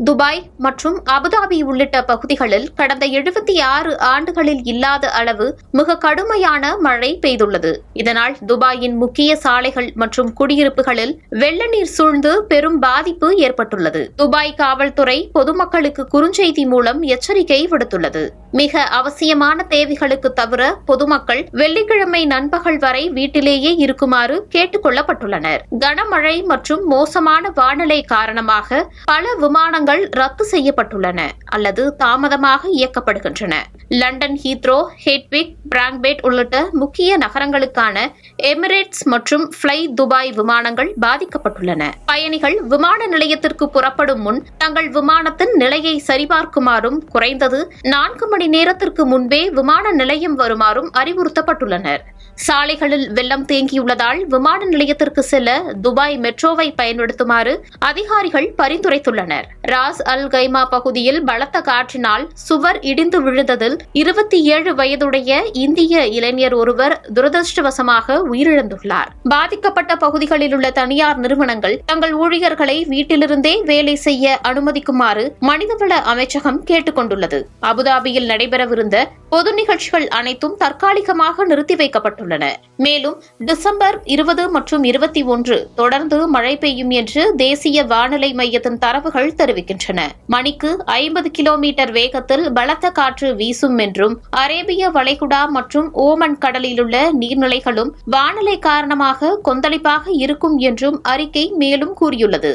Dubai மற்றும் Abu Dhabi உள்ளிட்ட பகுதிகளில் கடந்த 76 ஆண்டுகளில் இல்லாத அளவு மிக கடுமையான மழை பெய்துள்ளது. இதனால் துபாயின் முக்கிய சாலைகள் மற்றும் குடியிருப்புகளில் வெள்ள நீர் சூழ்ந்து பெரும் பாதிப்பு ஏற்பட்டுள்ளது. துபாய் காவல்துறை பொதுமக்களுக்கு குறுஞ்செய்தி மூலம் எச்சரிக்கை விடுத்துள்ளது. மிக அவசியமான தேவைகளுக்கு தவிர பொதுமக்கள் வெள்ளிக்கிழமை நண்பகல் வரை வீட்டிலேயே இருக்குமாறு கேட்டுக் கொள்ளப்பட்டுள்ளனர். கனமழை மற்றும் மோசமான வானிலை காரணமாக பல விமானங்கள் ரத்து செய்யப்பட்டுள்ளன அல்லது தாமதமாக இயக்கப்படுகின்றன. லண்டன் ஹீத்ரோ, ஹெட்விக், பிராங்க்பேட் உள்ளிட்ட முக்கிய நகரங்களுக்கான எமிரேட்ஸ் மற்றும் ஃப்ளை துபாய் விமானங்கள் பாதிக்கப்பட்டுள்ளன. பயணிகள் விமான நிலையத்திற்கு புறப்படும் முன் தங்கள் விமானத்தின் நிலையை சரிபார்க்குமாறும் குறைந்தது 4 மணி நேரத்திற்கு முன்பே விமான நிலையம் வருமாறும் அறிவுறுத்தப்பட்டுள்ளனர். சாலைகளில் வெள்ளம் தேங்கியுள்ளதால் விமான நிலையத்திற்கு செல்ல துபாய் மெட்ரோவை பயன்படுத்துமாறு அதிகாரிகள் பரிந்துரைத்துள்ளனர். ராஸ் அல் கைமா பகுதியில் பலத்த காற்றினால் சுவர் இடிந்து விழுந்ததில் 27 வயதுடைய இந்திய இளைஞர் ஒருவர் துரதிருஷ்டவசமாக உயிரிழந்துள்ளார். பாதிக்கப்பட்ட பகுதிகளில் உள்ள தனியார் நிறுவனங்கள் தங்கள் ஊழியர்களை வீட்டிலிருந்தே வேலை செய்ய அனுமதிக்குமாறு மனிதவள அமைச்சகம் கேட்டுக் கொண்டுள்ளது. அபுதாபியில் நடைபெறவிருந்த பொது நிகழ்ச்சிகள் அனைத்தும் தற்காலிகமாக நிறுத்தி வைக்கப்பட்டுள்ளன. மேலும் டிசம்பர் 20 மற்றும் 21 தொடர்ந்து மழை பெய்யும் என்று தேசிய வானிலை மையத்தின் தரவுகள் தெரிவிக்கின்றன. மணிக்கு 50 கிலோமீட்டர் வேகத்தில் பலத்த காற்று வீசும் என்றும் அரேபிய வளைகுடா மற்றும் ஓமன் கடலில் உள்ள நீர்நிலைகளும் வானிலை காரணமாக கொந்தளிப்பாக இருக்கும் என்றும் அறிக்கை மேலும் கூறியுள்ளது.